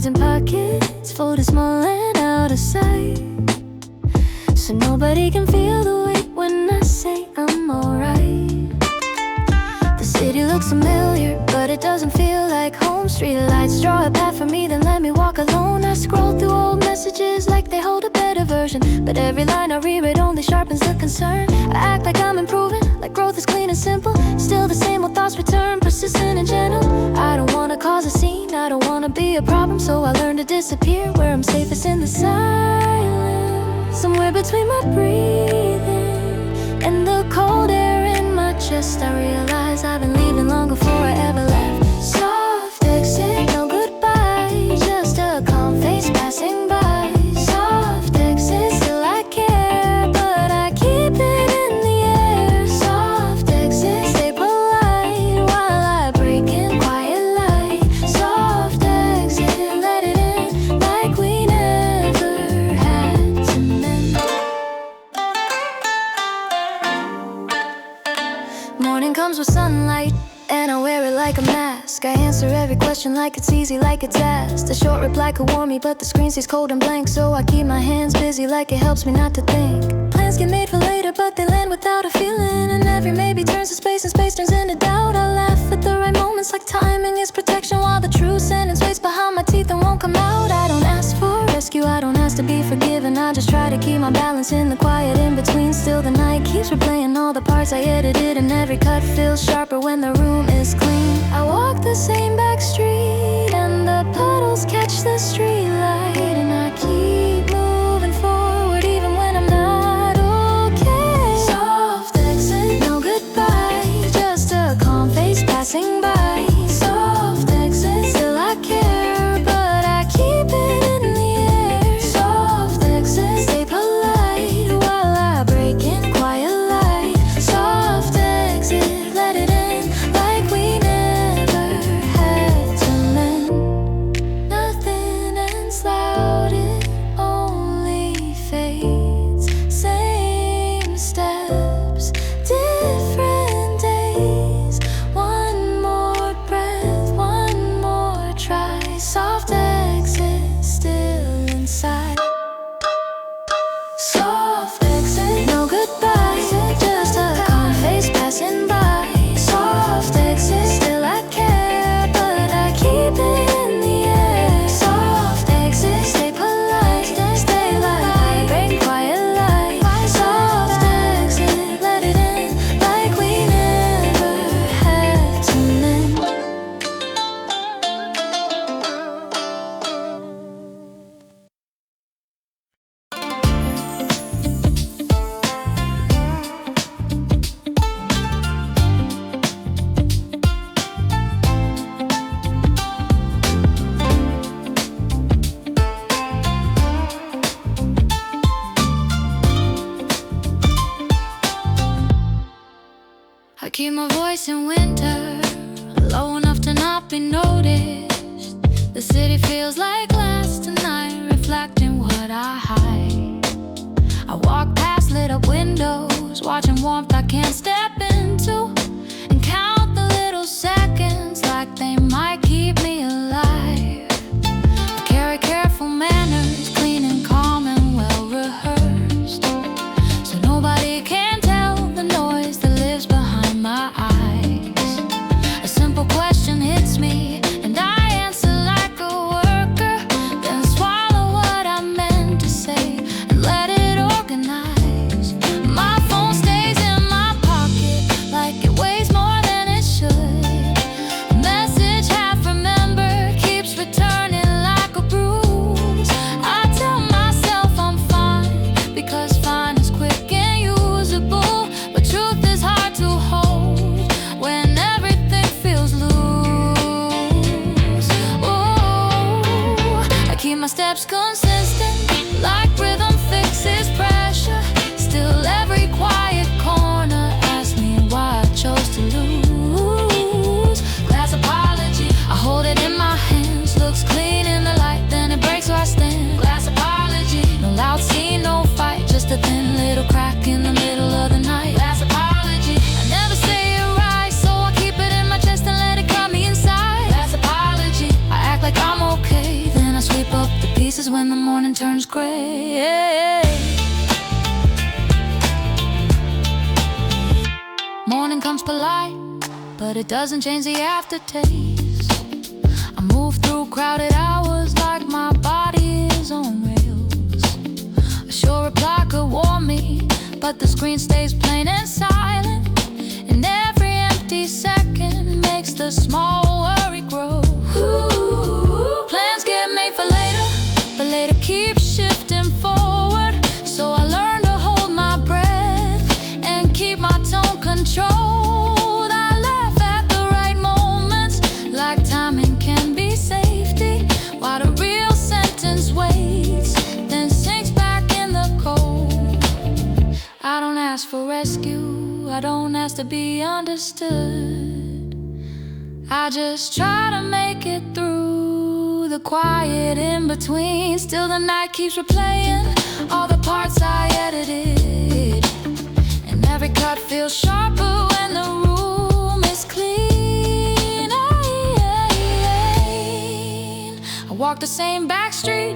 cards and pockets, folded small and out of sight, so nobody can feel the weight when I say I'm alright. The city looks familiar, but it doesn't feel like home. Street lights draw a path for me, then let me walk alone. I scroll through old messages like they hold a better version, but every line I reread only sharpens the concern. I act like I'm improving, like growth is clean and simple. Still the same old thoughts return, persistent and gentle. I don't wanna cause a scene, I don't wanna be a problem, so I learn to disappear where I'm safest in the silence. Somewhere between my breathing and the cold air in my chest, I realize I've been leaving long before I ever left. Soft exit, no goodbye, just a calm face passing by. Soft exit, still I care, but I keep it in the air. Soft exit, stay polite while I break in quiet light. Soft exit, let it in like we never had to mend. Morning comes with sunlight, and I wear it like a mask. I answer every question like it's easy, like it's asked. A short reply could warm me, but the screen stays cold and blank, so I keep my hands busy like it helps me not to think. Plans get made for later, but they land without a feeling, and every maybe turns to space and space turns into doubt. I laugh at the right moments like timing is protection, while the true sentence waits behind my teeth and won't come out. I don't ask for rescue, I don't ask to be forgiven, I just try to keep my balance in the quiet in between. Still the night keeps replaying all the parts I edited, and every cut feels sharper when the room is clean. I walk the same back street, and the puddles catch the street light, and I keep moving forward even when I'm not okay. Soft exit, no goodbye, just a calm face passing by. Soft exit, still I care, but I keep it in the air. Soft exit, stay polite while I break in quiet light. Soft exit, let it in like we never had to mend. Nothing ends loud, it only fades. Same steps, different days. One more breath, one more try. Soft exit, still inside. Soft exit, no goodbye, just a calm face passing by. Soft exit, still I care, but I keep it in the air. Soft exit, stay polite, stay light, break quiet light. Soft exit, let it in like we never had to mend. I keep my voice in winter low enough to not be noticed. The city feels like last night, reflecting what I hide. I walk past lit up windows, watching warmth I can't step into, and count the little seconds like they might keep me alive. I carry careful manners, clean and calm and well rehearsed, so nobody can tell the noise that lives behind my eyes. A simple question hits me, and I answer like a worker, then swallow what I meant to say and let it organize. My phone stays in my pocket, sounds polite, but it doesn't change the aftertaste. I move through crowded hours like my body is on rails. A sure reply could warn me, but the screen stays plain and silent. And every empty second makes the small worry grow. Ooh, plans get made for later, but later keeps shifting forward. So I learn to hold my breath and keep my tone controlled. I laugh at the right moments, like timing can be safety, while the real sentence waits, then sinks back in the cold. I don't ask for rescue, I don't ask to be understood. I just try to make it through the quiet in between. Still the night keeps replaying all the parts I edited, and every cut feels sharper when the room is clean. I walk the same back street,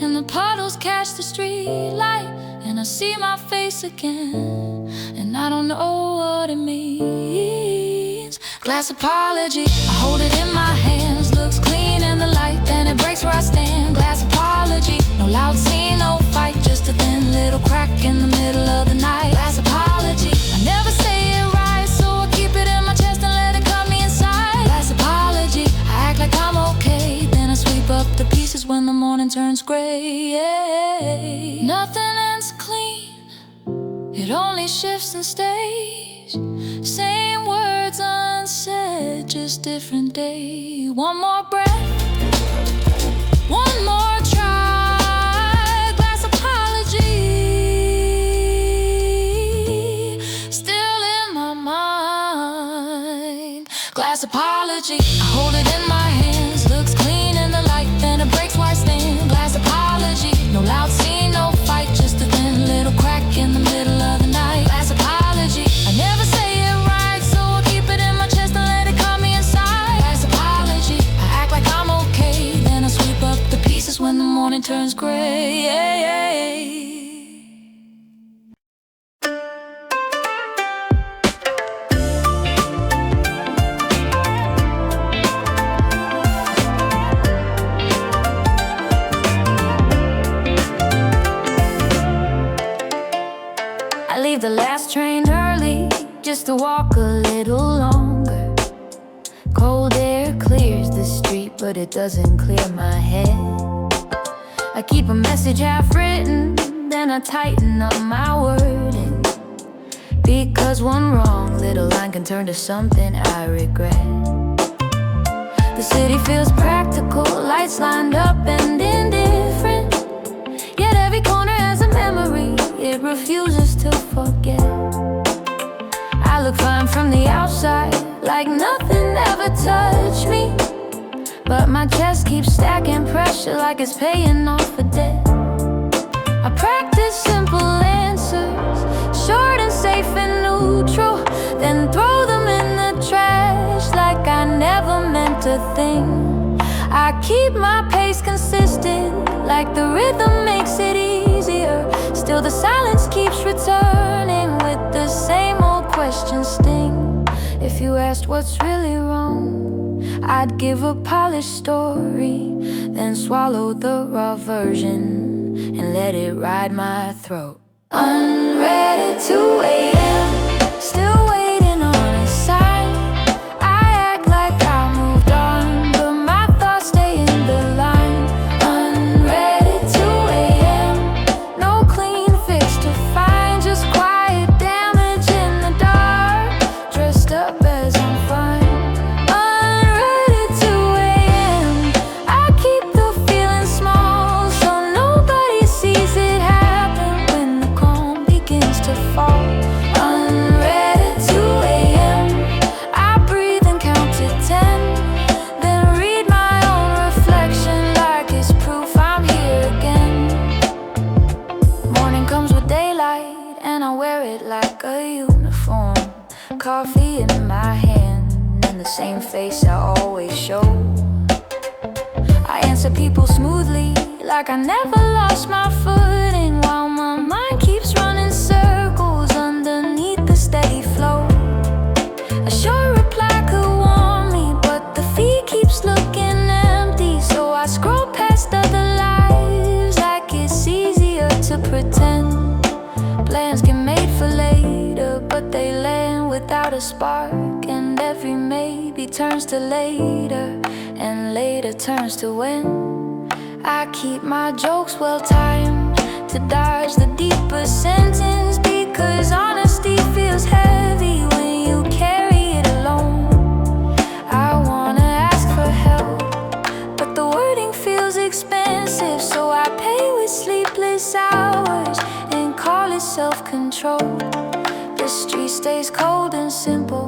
and the puddles catch the street light, and I see my face again, and I don't know what it means. Glass apology, I hold it in my hands, looks clean in the light, then it breaks where I stand. Glass apology, no loud scene, no fight, just a thin little crack in the middle of the night. Glass apology, I never say it right, so I keep it in my chest and let it cut me inside. Glass apology, I act like I'm okay, then I sweep up the pieces when the morning turns gray. Nothing ends clean, it only shifts and stays. Same words unsaid, just different day. One more breath, one more try. Glass apology, still in my mind. Glass apology, I hold it in my hands, looks clean in the light, then it breaks where I stand. Glass apology, no loud scene, no fight, just a thin little crack in the middle of the night. Glass apology, I never say it right, so I keep it in my chest and let it cut me inside. Glass apology, I act like I'm okay, then I sweep up the pieces when the morning turns gray. I leave the last train early, just to walk a little longer. Cold air clears the street, but it doesn't clear my head. I keep a message half written, then I tighten up my wording, because one wrong little line can turn to something I regret. The city feels practical, lights lined up and indifferent, yet every corner has a memory it refuses to forget. I look fine from the outside, like nothing ever touched me, but my chest keeps stacking pressure like it's paying off a debt. I practice simple answers, short and safe and neutral, then throw them in the trash like I never meant a thing. I keep my pace consistent, like the rhythm makes it easier. Still the silence keeps returning with the same old question sting. If you asked what's really wrong, I'd give a polished story, then swallow the raw version and let it ride my throat. Unread at 2 a.m., still waiting on a sign. I act like I moved on, but my thoughts stay in the line. Unread at 2 a.m., no clean fix to find, just quiet damage in the dark, dressed up as I'm fine. Unread at 2 a.m., I keep the feeling small, so nobody sees it happen when the calm begins to fall. Unread at 2 a.m., I breathe and count to 10, then read my own reflection like it's proof I'm here again. Morning comes with daylight, and I wear it like a uniform. Coffee in my hand, and the same face I always show. I answer people smoothly, like I never lost my footing, while my mind keeps running circles underneath the steady flow. A short reply could warm me, but the feed keeps looking empty. So I scroll past other lives like it's easier to pretend. Plans get made for later, but they land without a spark. And every maybe turns to later, and later turns to when. I keep my jokes well timed to dodge the deeper sentence, because honesty feels heavy when you carry it alone. I wanna ask for help, but the wording feels expensive, so I pay with sleepless hours and call it self-control. The street stays cold and simple,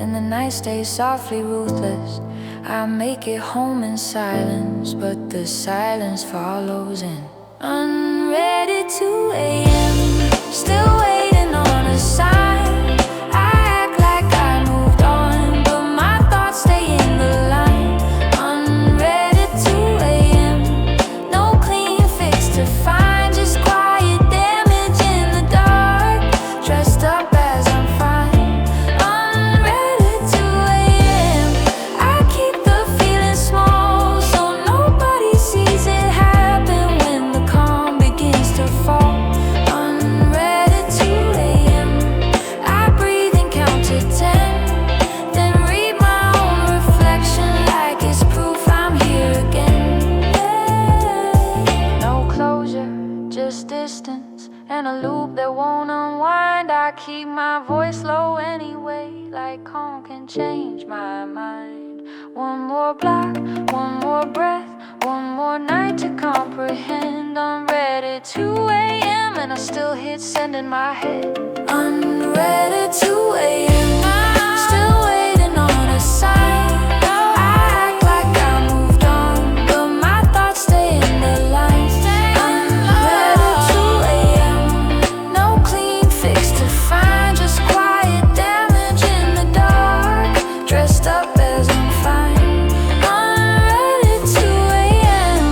and the night stays softly ruthless. I make it home in silence, but the silence follows in. Unread at 2 a.m., still waiting on a sign. I act like I moved on, but my thoughts stay in the line. Unread at 2 a.m., no clean fix to find, just quiet damage in the dark, dressed up as I'm fine. Unread at 2 a.m., I keep the feeling small, so nobody sees it happen when the calm begins to fall. Unread at 2 a.m., I breathe and count to 10, then read my own reflection like it's proof I'm here again. No closure, just distance, and a loop that won't unwind. I keep my voice low anyway, like calm can change my mind. One more block, one more breath, one more night to comprehend. Unread at 2 a.m., and I still hit send in my head. Unread at 2 a.m., still waiting on a sign. I act like I moved on, but my thoughts stay in the line. Unread at 2 a.m., no clean fix to find, just quiet damage in the dark, dressed up as I'm fine. Unread at 2 a.m.,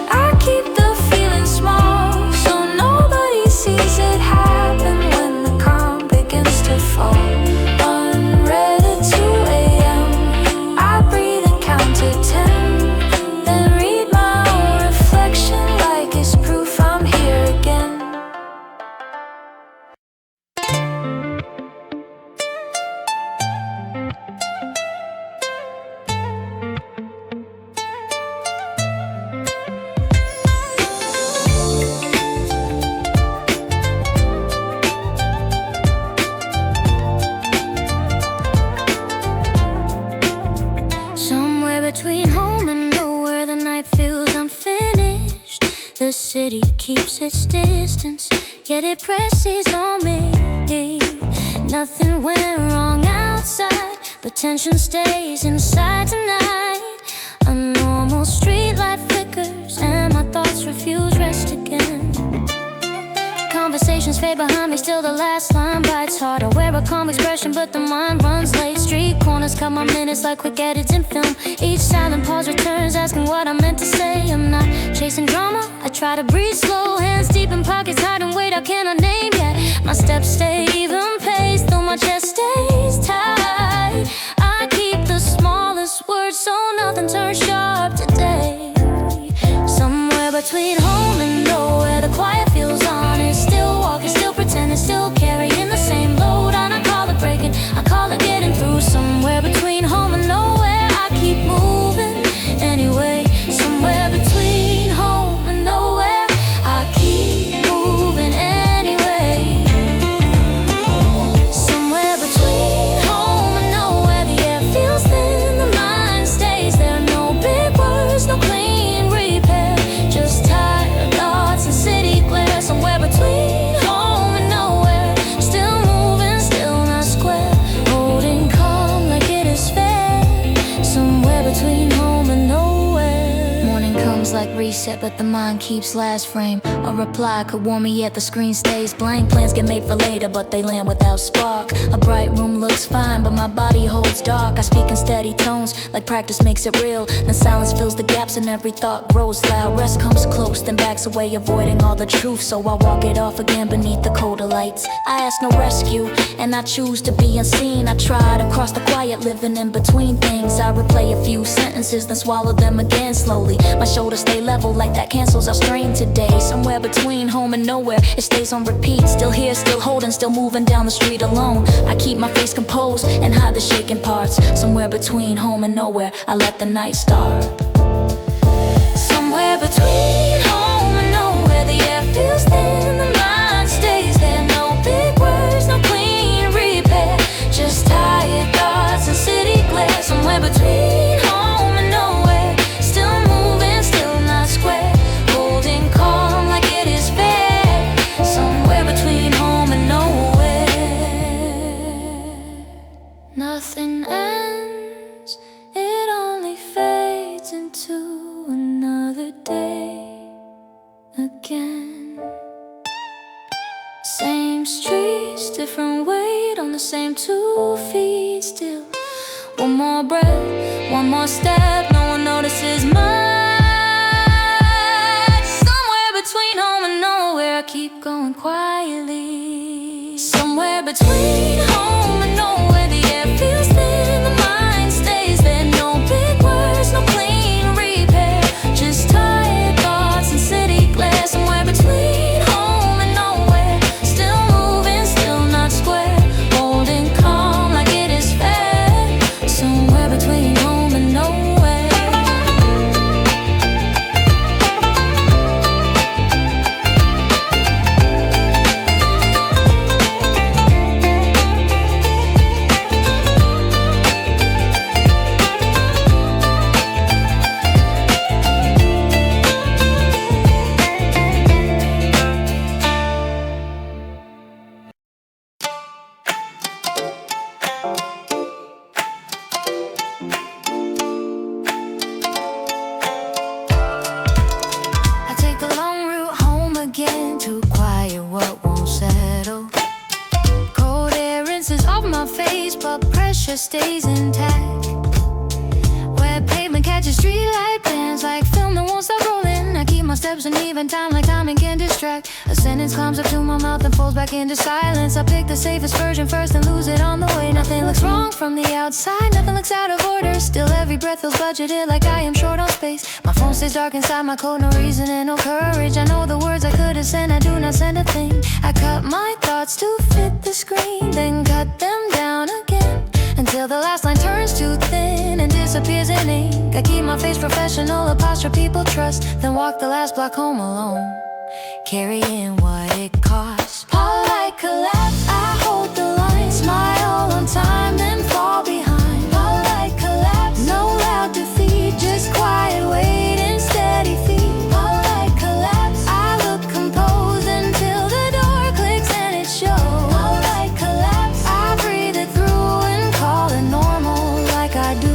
I keep the feeling small, so nobody sees it happen when the calm begins to fall. Unread at 2 a.m., I breathe and count to 10, then read my own reflection like it's proof I'm here again. Somewhere between home and nowhere, the night feels unfinished. The city keeps its distance, yet it presses on me. Nothing went wrong outside, but tension stays inside tonight. A normal streetlight flickers, and my thoughts refuse rest again. Conversations fade behind me, still the last line bites hard. I wear a calm expression, but the mind runs late. Street corners cut my minutes like quick edits in film. Each silent pause returns, asking what I meant to say. I'm not chasing drama, I try to breathe slow. Hands deep in pockets, hiding weight I cannot name yet. My steps stay even paced, though my chest stays tight. I keep the smallest words so nothing turns sharp today. Somewhere between home and nowhere, the quiet feels honest. Still walking, still pretending, still carrying the same load. And I call it breaking, I call it getting through. Somewhere between home and nowhere, I keep moving anyway. Somewhere between home and nowhere, I keep moving anyway. Somewhere between reset, but the mind keeps last frame. A reply could warn me, yet the screen stays blank. Plans get made for later, but they land without spark. A bright room looks fine, but my body holds dark. I speak in steady tones, like practice makes it real. Then silence fills the gaps and every thought grows loud. Rest comes close, then backs away, avoiding all the truth. So I walk it off again beneath the colder lights. I ask no rescue, and I choose to be unseen. I try to cross the quiet, living in between things. I replay a few sentences, then swallow them again slowly. My shoulders stay level like that cancels our strain today. Somewhere between home and nowhere, it stays on repeat. Still here, still holding, still moving down the street alone. I keep my face composed and hide the shaking parts. Somewhere between home and nowhere, I let the night start. Somewhere between home and nowhere, the air feels thin, the mind stays there. No big words, no clean repair, just tired thoughts and city glare. Somewhere between home and nowhere, still moving, still not square, holding calm like it is fair. Somewhere between home and nowhere, nothing ends, it only fades into another day again. Same streets, different weight on the same 2 feet still. One more breath, one more step, no one notices much. Somewhere between home and nowhere, I keep going quietly. Somewhere between home and nowhere, the air feels thin, the mind stays there. No big words, no clean repair, just tired thoughts and city glare. Somewhere between home and nowhere, still moving, still not square, holding calm like it is fair. Somewhere between home and nowhere. I take the long route home again to quiet what won't settle. Cold air rinses off my face, but pressure stays intact. Wet pavement catches streetlight bands like film that won't stop rolling. I keep my steps in even time like timing can distract. A sentence climbs up to my mouth and falls back into silence. I pick the safest version first and lose it on the way. Nothing looks wrong from the outside, nothing looks out of order. Still every breath feels budgeted like I am short on space. My phone stays dark inside my code, no reason and no courage. I know the words I could have sent, I do not send a thing. I cut my thoughts to fit the screen, then cut them down again, until the last line turns too thin and disappears in ink. I keep my face professional, a posture people trust, then walk the last block home alone, carrying what it costs. Polite collapse, I hold the line, smile on time, then fall behind. Polite collapse, no loud defeat, just quiet wait and steady feet. Polite collapse, I look composed until the door clicks and it shows. Polite collapse, I breathe it through and call it normal like I do.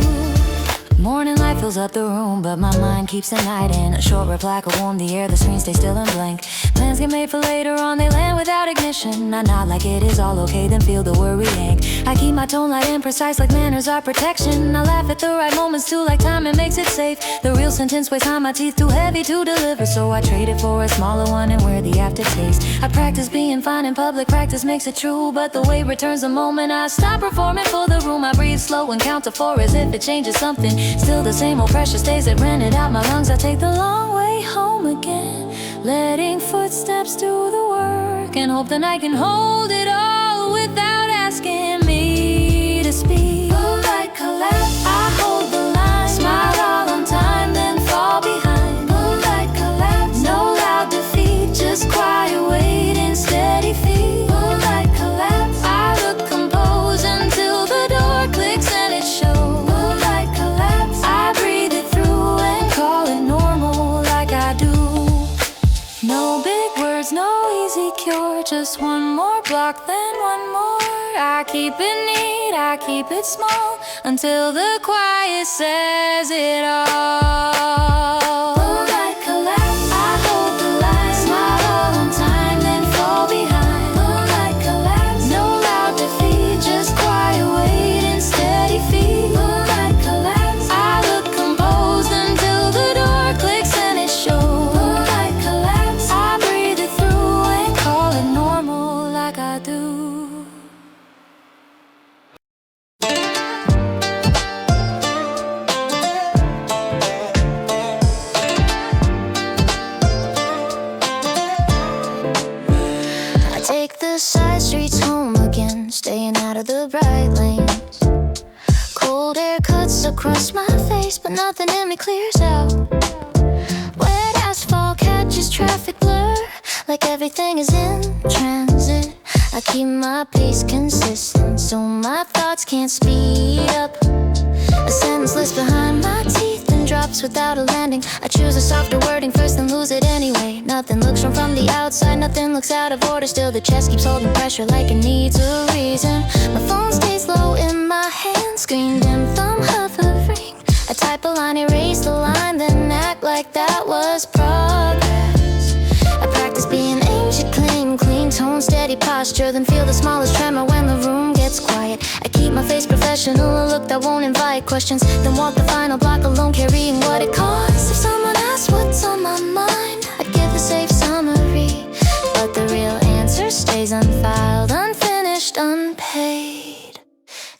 Morning light fills up the room, but my mind keeps the night in. A short reply could warm the air, the screen stays still and blank. Plans get made for later on, they land without ignition. I nod like it is all okay, then feel the worry yank. I keep my tone light and precise like manners are protection. I laugh at the right moments too, like timing makes it safe. The real sentence weighs on my teeth, too heavy to deliver, so I trade it for a smaller one and wear the aftertaste. I practice being fine in public, practice makes it true, but the weight returns the moment I stop performing for the room. I breathe slow and count to 4 as if it changes something. Still the same old pressure stays, it rented out my lungs. I take the long way home again, letting footsteps do the work, and hope that I can hold it all without asking me to speak. Polite collapse, I hold the line, smile all on time, then fall behind. Polite collapse, no loud defeat, just quiet wait and steady feet. Polite collapse, I look composed until the door clicks and it shows. Polite collapse, I breathe it through and call it normal like I do. No big words, no easy cure, just one more block, then one more. I keep it neat, I keep it small, until the quiet says it all. Polite collapse. Dust across my face, but nothing in me clears out. Wet asphalt catches traffic blur, like everything is in transit. I keep my pace consistent, so my thoughts can't speed up. A sentence lists behind my teeth and drops without a landing. I choose a softer wording first, then lose it anyway. Nothing looks wrong from the outside, nothing looks out of order. Still the chest keeps holding pressure like it needs a reason. My phone stays low in my hand, screen dim, thumb hovering. I type a line, erase the line, then act like that was progress. I practice being ancient, clean tone, steady posture, then feel the smallest tremor when the room gets quiet. I keep my face professional, a look that won't invite questions, then walk the final block alone, carrying what it costs. If someone asks what's on my mind, I'd give a safe summary, but the real answer stays unfiled, unfinished, unpaid.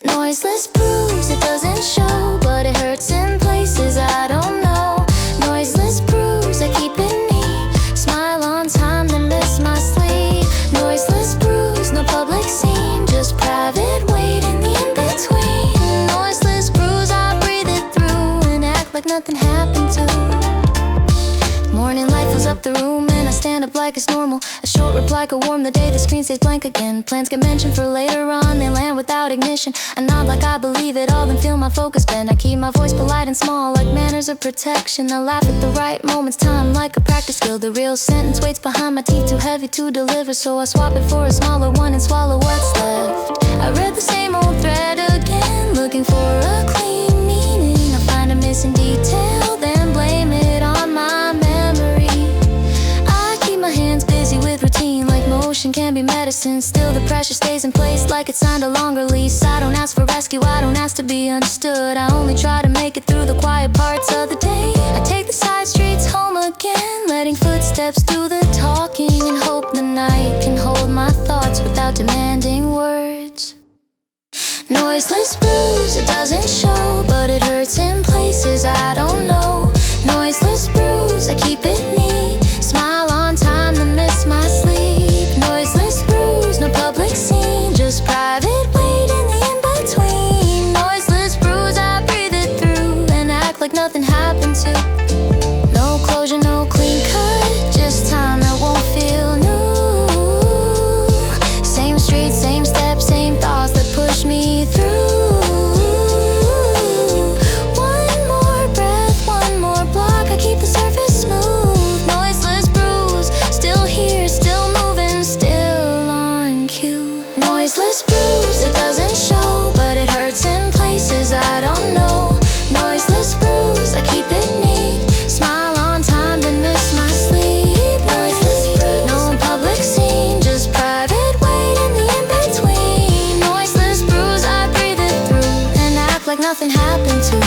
Noiseless bruise, it doesn't show, but it hurts in places I don't know. Noiseless bruise, I keep it neat, smile on time, then miss my sleep. Noiseless bruise, no public scene, just private weight in the in-between. Noiseless bruise, I breathe it through and act like nothing happened to. Morning light fills up the room and I stand up like it's normal. A short reply could warm the day the screen stays blank again. Plans get mentioned for later on, they land without ignition. I nod like I believe it all, then feel my focus bend. I keep my voice polite and small like manners of protection. I laugh at the right moments, time like a practice skill. The real sentence waits behind my teeth, too heavy to deliver, so I swap it for a smaller one and swallow what's left. I read the same old thread again, looking for a clean meaning. I find a missing detail, then blame it on my memory. I keep my hands busy with routine, like motion can be medicine. Still the pressure stays in place like it signed a longer lease. I don't ask for rescue, I don't ask to be understood. I only try to make it through the quiet parts of the day. I take the side streets home again, letting footsteps do the talking, and hope the night can hold my thoughts without demanding words. Noiseless bruise, it doesn't show, but it hurts in places I don't know. Noiseless bruise, I keep it neat, smile on time, then miss my sleep. Noiseless bruise, no public scene, just private weight in the in-between. Noiseless bruise, I breathe it through and act like nothing happened to. No closure, no clean cut, just time that won't feel new. Same street, same steps, same thoughts that push me through. One more breath, one more block, I keep the surface smooth. Noiseless bruise, still here, still moving, still on cue. Noiseless bruise, it doesn't show, but it hurts in places I don't know. Noiseless bruise, I keep it neat, smile on time, then miss my sleep. Noiseless bruise, no public scene, just private weight in the in-between. Noiseless bruise, I breathe it through and act like nothing happened to.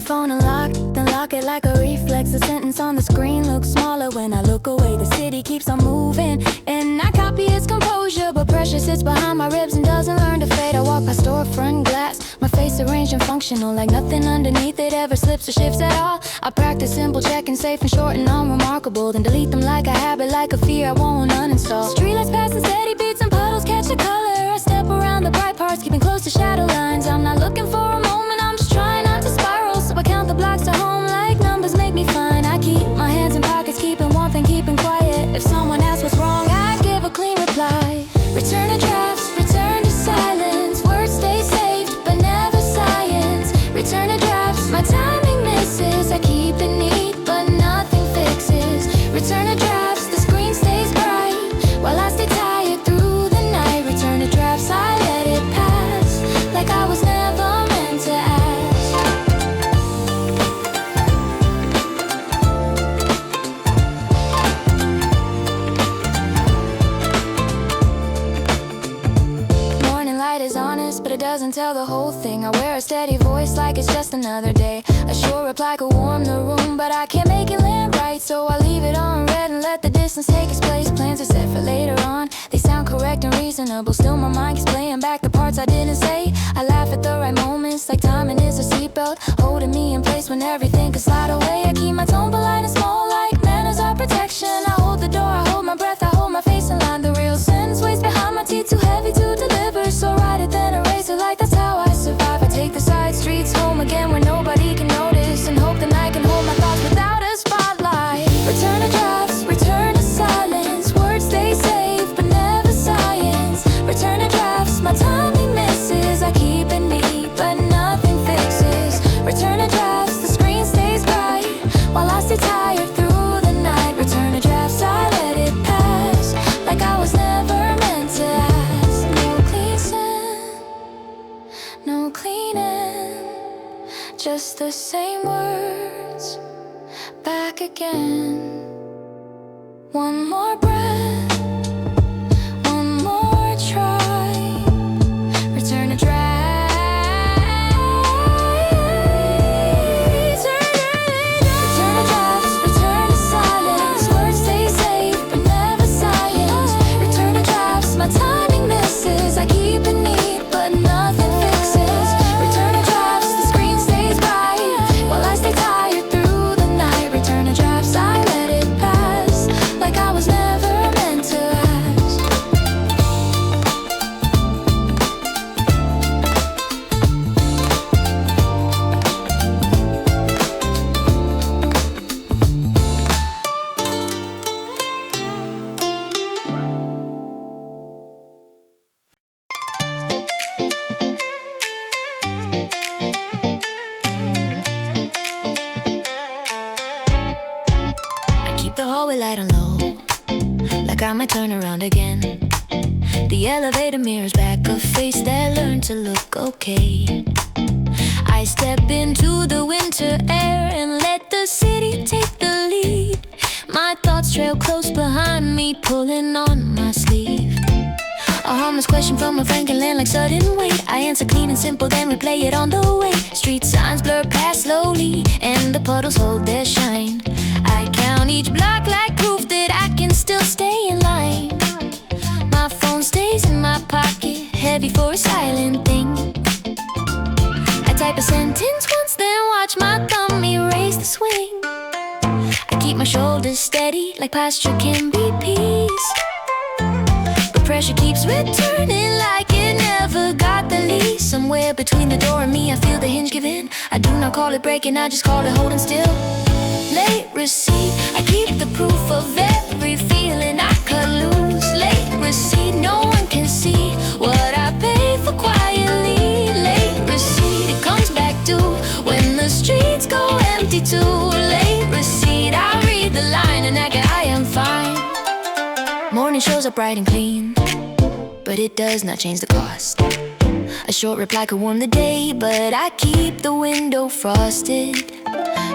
Phone unlocked, then lock it like a reflex. The sentence on the screen looks smaller when I look away. The city keeps on moving, and I copy its composure, but pressure sits behind my ribs and doesn't learn to fade. I walk by storefront glass, my face arranged and functional, like nothing underneath it ever slips or shifts at all. I practice simple, checking safe and short and unremarkable, then delete them like a habit, like a fear I won't uninstall. Streetlights passing, steady beats and puddles catch the color. I step around the bright parts, keeping close to shadow lines. I'm not looking for a moment, I'm just trying not to spiral. So I count the blocks to home like numbers make me fine. I keep my hands in pockets, keeping warmth and keeping quiet. If someone asks what's wrong, I give a clean reply. Return to drafts, return to silence. Words stay saved, but never science. Return to drafts, my timing misses. I keep it neat, but nothing fixes. Return to drafts, the screen stays bright while I stay tired through the night. Return to drafts, I let it pass like I was never meant to doesn't tell the whole thing. I wear a steady voice like it's just another day. A short reply could warm the room, but I can't make it land right, so I leave it on red and let the distance take its place. Plans are set for later on, they sound correct and reasonable. Still my mind keeps playing back the parts I didn't say. I laugh at the right moments, like timing is a seatbelt, holding me in place when everything could slide away. I keep my tone polite and small, like manners are protection. I hold the door, I hold my breath, I hold my face in line. The real sentence waits behind my teeth, too heavy to deliver. So write it then erase it, like that's how I survive. I take the side streets home again where nobody can notice, and hope that I can hold my thoughts without a spotlight. Return to drafts, return to silence. Words stay safe but never science. Return to drafts, my timing misses. I keep it neat but nothing fixes. Return to drafts, the screen stays bright while I stay tired through the night. Return to drafts, I let it pass like I was never meant to ask. No clean sin, no cleaning, just the same words back again. One more breath, one more try. Return to draft. Return to drafts, return to silence. Words stay safe but never science. Return to drafts, my timing misses. I keep it neat but nothing fixes. Return to drafts, the screen stays bright while I stay tired through the night. Return to drafts, I let it pass like I was never meant to ask. I keep the hallway light on low, like I might turn around again. The elevator mirrors back a face that learned to look okay. I step into the winter air and let the city take the lead. My thoughts trail close behind me, pulling on my sleeve. A harmless question from a friend can land like sudden weight. I answer clean and simple, then replay it on the way. Street signs blur past slowly, and the puddles hold their shine. I count each block like proof that I can still stay in line. My phone stays in my pocket, heavy for a silent thing. I type a sentence once, then watch my thumb erase the swing. I keep my shoulders steady, like posture can be peace. But pressure keeps returning like it never got the lease. Somewhere between the door and me, I feel the hinge give in. I do not call it breaking, I just call it holding still. Late receipt, I keep the proof of every feeling I could lose. Late receipt, no one can see what I pay for quietly. Late receipt, it comes back due when the streets go empty too. Late receipt, I read the line and act like I am fine. Morning shows up bright and clean, but it does not change the cost. A short reply could warm the day, but I keep the window frosted.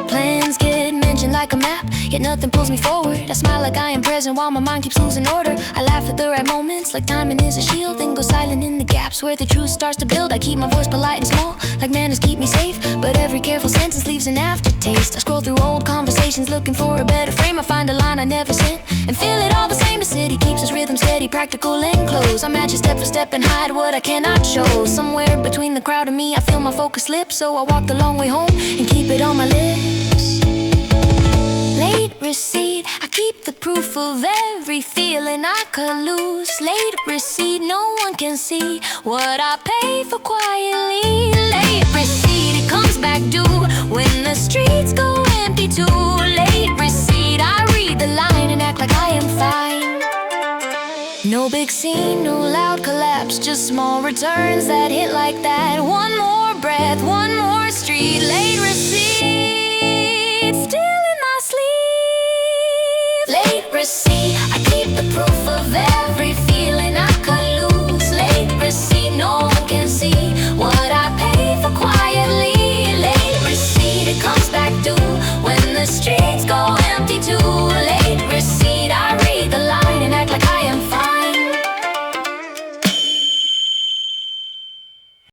Plans get mentioned like a map, yet nothing pulls me forward. I smile like I am present while my mind keeps losing order. I laugh at the right moments, like timing is a shield, then go silent in the gaps where the truth starts to build. I keep my voice polite and small, like manners keep me safe, but every careful sentence leaves an aftertaste. I scroll through old conversations looking for a better frame. I find a line I never sent and feel it all the same. The city keeps its rhythm steady, practical and close. I match it step for step and hide what I cannot show. Somewhere between the crowd and me, I feel my focus slip, so I walk the long way home and keep it on my lips. Late receipt, I keep the proof of every feeling I could lose. Late receipt, no one can see what I pay for quietly. Late receipt, it comes back due when the streets go empty too. Late receipt, I read the line and act like I am fine. No big scene, no loud collapse, just small returns that hit like that. One more breath, one more street.